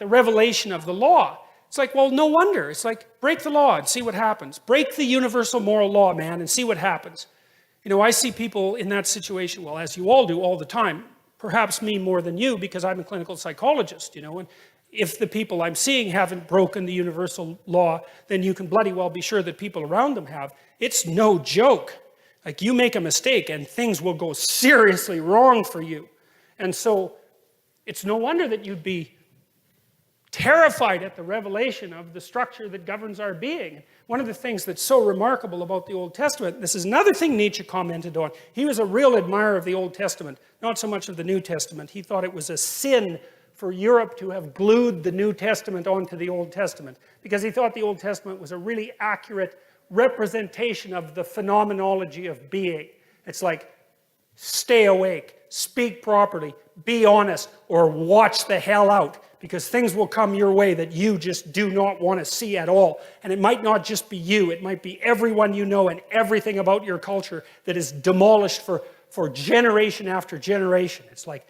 revelation of the law. It's like, well, no wonder. It's like, break the law and see what happens. Break the universal moral law, man, and see what happens. You know, I see people in that situation, well, as you all do all the time, perhaps me more than you because I'm a clinical psychologist, you know, and if the people I'm seeing haven't broken the universal law, then you can bloody well be sure that people around them have. It's no joke. Like, you make a mistake and things will go seriously wrong for you. And so it's no wonder that you'd be terrified at the revelation of the structure that governs our being. One of the things that's so remarkable about the Old Testament, this is another thing Nietzsche commented on. He was a real admirer of the Old Testament, not so much of the New Testament. He thought it was a sin for Europe to have glued the New Testament onto the Old Testament, because he thought the Old Testament was a really accurate representation of the phenomenology of being. It's like, stay awake, speak properly, be honest, or watch the hell out, because things will come your way that you just do not want to see at all. And it might not just be you, it might be everyone you know and everything about your culture that is demolished for generation after generation. It's like,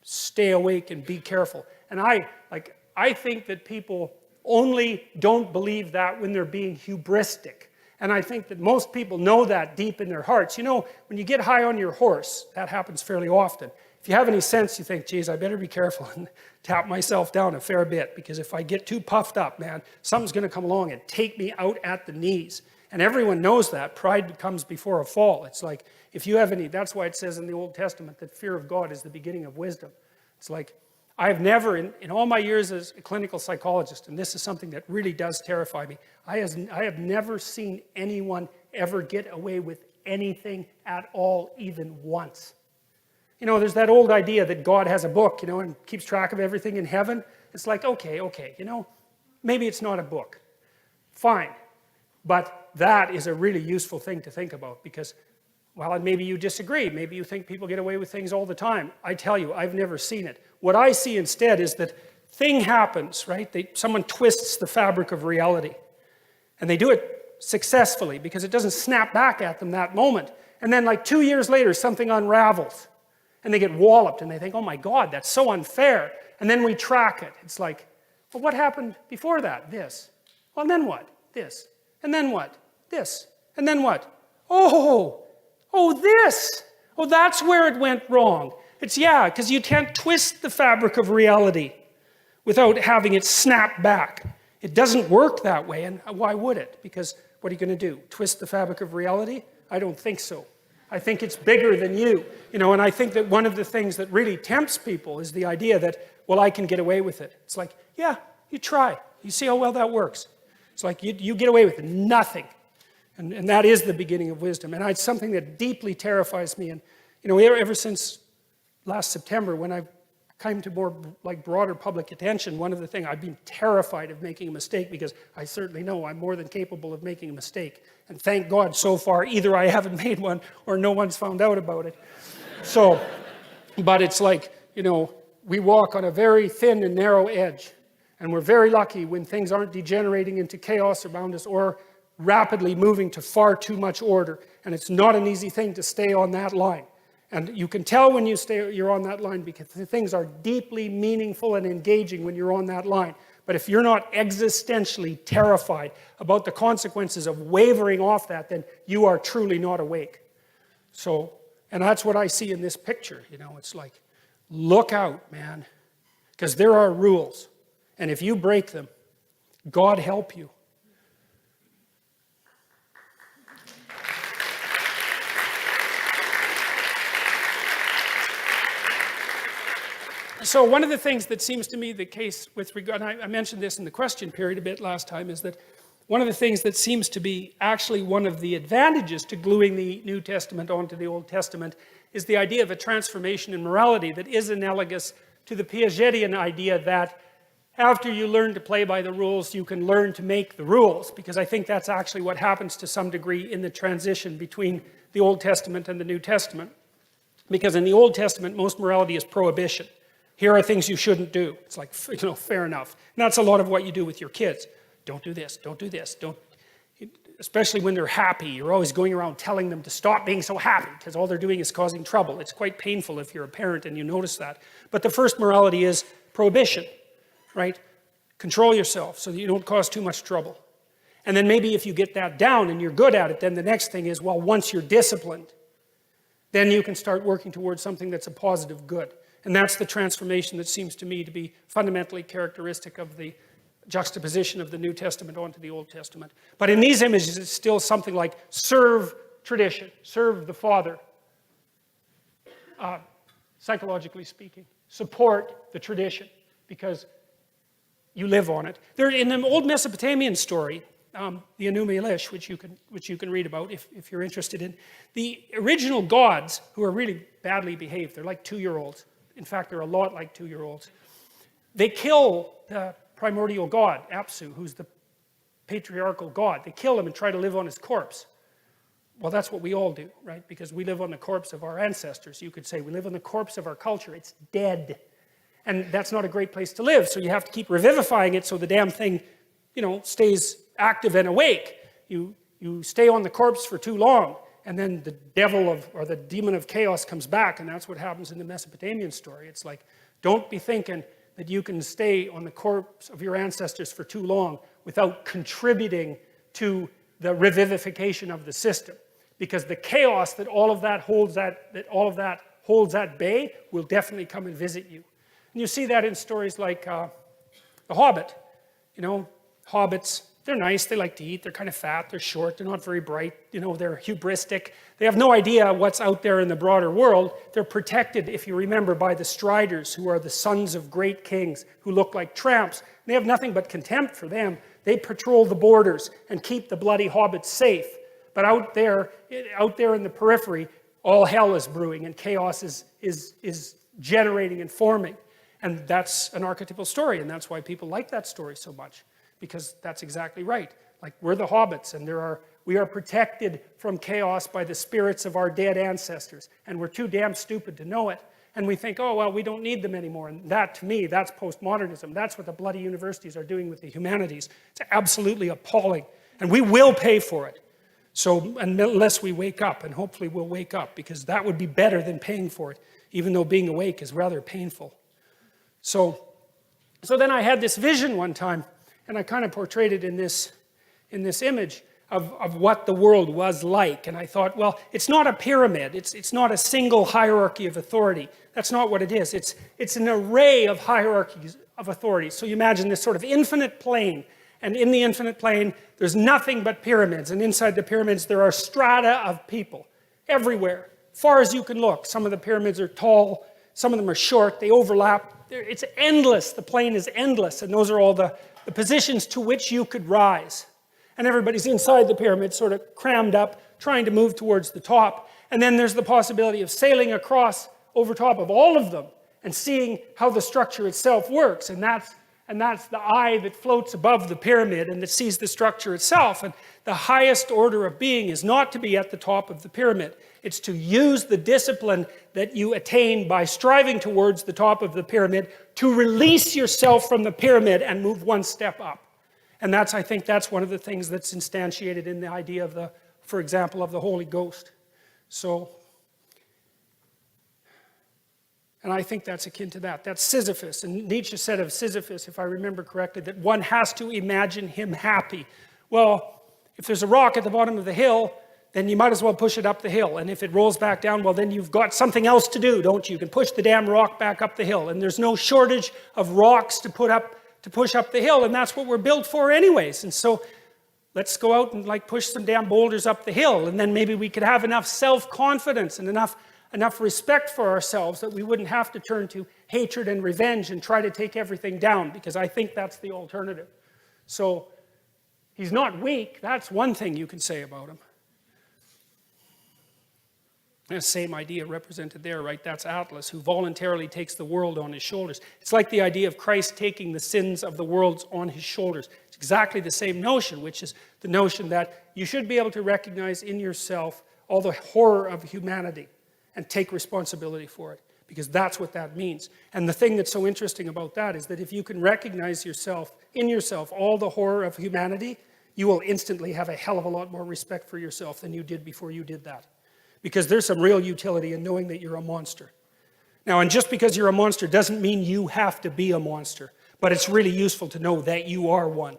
stay awake and be careful. And I think that people only don't believe that when they're being hubristic. And I think that most people know that deep in their hearts. You know, when you get high on your horse, that happens fairly often. If you have any sense, you think, geez, I better be careful and tap myself down a fair bit, because if I get too puffed up, man, something's going to come along and take me out at the knees. And everyone knows that. Pride comes before a fall. It's like, if you have any, that's why it says in the Old Testament that fear of God is the beginning of wisdom. It's like, I've never, in all my years as a clinical psychologist, and this is something that really does terrify me, I have never seen anyone ever get away with anything at all, even once. You know, there's that old idea that God has a book, you know, and keeps track of everything in heaven. It's like, okay, you know, maybe it's not a book. Fine. But that is a really useful thing to think about, because, well, maybe you disagree. Maybe you think people get away with things all the time. I tell you, I've never seen it. What I see instead is that thing happens, right? Someone twists the fabric of reality. And they do it successfully because it doesn't snap back at them that moment. And then like 2 years later, something unravels. And they get walloped and they think, oh my God, that's so unfair. And then we track it. It's like, well, what happened before that? This. Well, and then what? This. And then what? This. And then what? Oh, this. Oh, that's where it went wrong. It's, yeah, because you can't twist the fabric of reality without having it snap back. It doesn't work that way, and why would it? Because what are you going to do? Twist the fabric of reality? I don't think so. I think it's bigger than you. You know, and I think that one of the things that really tempts people is the idea that, well, I can get away with it. It's like, yeah, you try. You see how well that works. It's like you get away with nothing. And that is the beginning of wisdom. And it's something that deeply terrifies me. And, you know, ever since last September, when I came to more like broader public attention, one of the things, I've been terrified of making a mistake, because I certainly know I'm more than capable of making a mistake. And thank God so far, either I haven't made one or no one's found out about it. So, but it's like, you know, we walk on a very thin and narrow edge. And we're very lucky when things aren't degenerating into chaos around us or rapidly moving to far too much order. And it's not an easy thing to stay on that line. And you can tell when you're on that line because the things are deeply meaningful and engaging when you're on that line. But if you're not existentially terrified about the consequences of wavering off that, then you are truly not awake. So, and that's what I see in this picture. You know, it's like, look out, man. Because there are rules. And if you break them, God help you. So one of the things that seems to me the case with regard, and I mentioned this in the question period a bit last time, is that one of the things that seems to be actually one of the advantages to gluing the New Testament onto the Old Testament is the idea of a transformation in morality that is analogous to the Piagetian idea that after you learn to play by the rules, you can learn to make the rules, because I think that's actually what happens to some degree in the transition between the Old Testament and the New Testament. Because in the Old Testament, most morality is prohibition. Here are things you shouldn't do. It's like, you know, fair enough. And that's a lot of what you do with your kids. Don't do this, don't do this, don't. Especially when they're happy, you're always going around telling them to stop being so happy because all they're doing is causing trouble. It's quite painful if you're a parent and you notice that. But the first morality is prohibition, right? Control yourself so that you don't cause too much trouble. And then maybe if you get that down and you're good at it, then the next thing is, well, once you're disciplined, then you can start working towards something that's a positive good. And that's the transformation that seems to me to be fundamentally characteristic of the juxtaposition of the New Testament onto the Old Testament. But in these images, it's still something like serve tradition, serve the Father, psychologically speaking. Support the tradition, because you live on it. There, in an old Mesopotamian story, the Enuma Elish, which you can read about if you're interested in, the original gods, who are really badly behaved, they're like 2-year-olds. In fact, they're a lot like 2-year-olds. They kill the primordial god, Apsu, who's the patriarchal god. They kill him and try to live on his corpse. Well, that's what we all do, right? Because we live on the corpse of our ancestors. You could say we live on the corpse of our culture. It's dead. And that's not a great place to live, so you have to keep revivifying it so the damn thing, you know, stays active and awake. You stay on the corpse for too long, and then the devil or the demon of chaos comes back, and that's what happens in the Mesopotamian story. It's like, don't be thinking that you can stay on the corpse of your ancestors for too long without contributing to the revivification of the system. Because the chaos that all of that holds at bay will definitely come and visit you. And you see that in stories like The Hobbit. You know, hobbits, they're nice, they like to eat, they're kind of fat, they're short, they're not very bright, you know, they're hubristic. They have no idea what's out there in the broader world. They're protected, if you remember, by the Striders, who are the sons of great kings, who look like tramps. They have nothing but contempt for them. They patrol the borders and keep the bloody hobbits safe. But out there in the periphery, all hell is brewing and chaos is generating and forming. And that's an archetypal story, and that's why people like that story so much. Because that's exactly right. Like, we're the hobbits, and we are protected from chaos by the spirits of our dead ancestors, and we're too damn stupid to know it. And we think, oh, well, we don't need them anymore. And that, to me, that's postmodernism. That's what the bloody universities are doing with the humanities. It's absolutely appalling. And we will pay for it. So, unless we wake up, and hopefully we'll wake up, because that would be better than paying for it, even though being awake is rather painful. So then I had this vision one time, and I kind of portrayed it in this image of what the world was like. And I thought, well, it's not a pyramid. It's not a single hierarchy of authority. That's not what it is. It's an array of hierarchies of authority. So you imagine this sort of infinite plane. And in the infinite plane, there's nothing but pyramids. And inside the pyramids, there are strata of people everywhere, far as you can look. Some of the pyramids are tall. Some of them are short. They overlap. It's endless. The plane is endless. And those are all the positions to which you could rise. And everybody's inside the pyramid, sort of crammed up, trying to move towards the top. And then there's the possibility of sailing across over top of all of them and seeing how the structure itself works. And that's the eye that floats above the pyramid and that sees the structure itself. And the highest order of being is not to be at the top of the pyramid. It's to use the discipline that you attain by striving towards the top of the pyramid to release yourself from the pyramid and move one step up. And I think that's one of the things that's instantiated in the idea of for example, of the Holy Ghost. So And I think that's akin to that. That's Sisyphus. And Nietzsche said of Sisyphus, if I remember correctly, that one has to imagine him happy. Well, if there's a rock at the bottom of the hill, then you might as well push it up the hill. And if it rolls back down, well, then you've got something else to do, don't you? You can push the damn rock back up the hill. And there's no shortage of rocks to push up the hill. And that's what we're built for anyways. And so let's go out and push some damn boulders up the hill. And then maybe we could have enough self-confidence and enough respect for ourselves that we wouldn't have to turn to hatred and revenge and try to take everything down, because I think that's the alternative. So he's not weak. That's one thing you can say about him. And the same idea represented there, right? That's Atlas, who voluntarily takes the world on his shoulders. It's like the idea of Christ taking the sins of the world on his shoulders. It's exactly the same notion, which is the notion that you should be able to recognize in yourself all the horror of humanity and take responsibility for it, because that's what that means. And the thing that's so interesting about that is that if you can recognize in yourself all the horror of humanity, you will instantly have a hell of a lot more respect for yourself than you did before you did that. Because there's some real utility in knowing that you're a monster. Now, and just because you're a monster doesn't mean you have to be a monster, but it's really useful to know that you are one.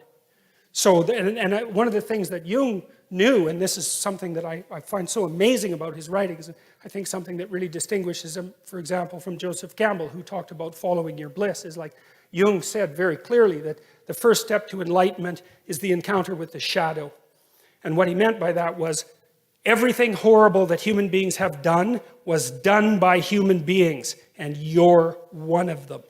So, and one of the things that Jung knew, and this is something that I find so amazing about his writings, and I think something that really distinguishes him, for example, from Joseph Campbell, who talked about following your bliss, is like Jung said very clearly that the first step to enlightenment is the encounter with the shadow. And what he meant by that was everything horrible that human beings have done was done by human beings, and you're one of them.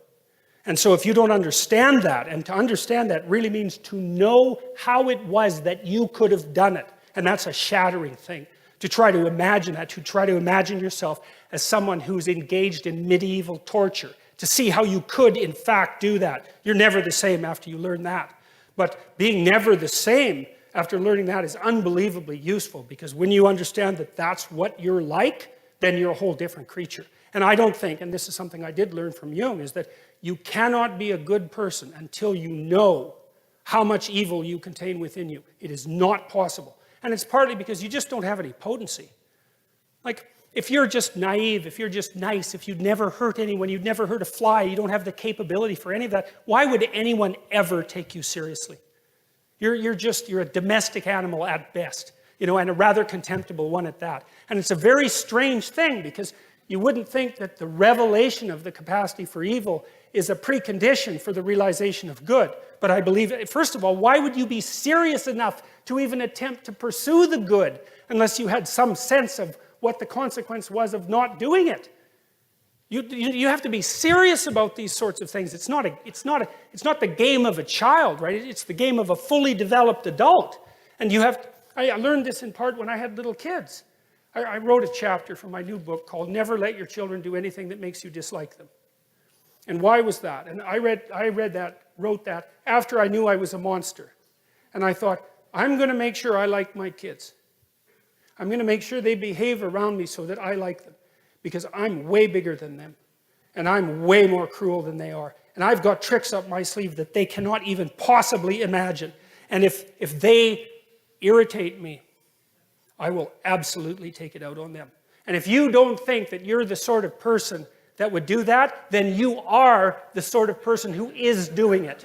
And so if you don't understand that, and to understand that really means to know how it was that you could have done it. And that's a shattering thing. To try to imagine that, to try to imagine yourself as someone who's engaged in medieval torture, to see how you could in fact do that. You're never the same after you learn that. But being never the same after learning that is unbelievably useful, because when you understand that that's what you're like, then you're a whole different creature. And I don't think, and this is something I did learn from Jung, is that you cannot be a good person until you know how much evil you contain within you. It is not possible. And it's partly because you just don't have any potency. Like, if you're just naive, if you're just nice, if you'd never hurt anyone, you'd never hurt a fly, you don't have the capability for any of that, why would anyone ever take you seriously? You're a domestic animal at best, and a rather contemptible one at that. And it's a very strange thing, because you wouldn't think that the revelation of the capacity for evil is a precondition for the realization of good. But I believe, first of all, why would you be serious enough to even attempt to pursue the good unless you had some sense of what the consequence was of not doing it? You have to be serious about these sorts of things. It's not the game of a child, right? It's the game of a fully developed adult. And I learned this in part when I had little kids. I wrote a chapter for my new book called Never Let Your Children Do Anything That Makes You Dislike Them. And why was that? And I wrote that after I knew I was a monster. And I thought, I'm going to make sure I like my kids. I'm going to make sure they behave around me so that I like them. Because I'm way bigger than them. And I'm way more cruel than they are. And I've got tricks up my sleeve that they cannot even possibly imagine. And if they irritate me, I will absolutely take it out on them. And if you don't think that you're the sort of person that would do that, then you are the sort of person who is doing it.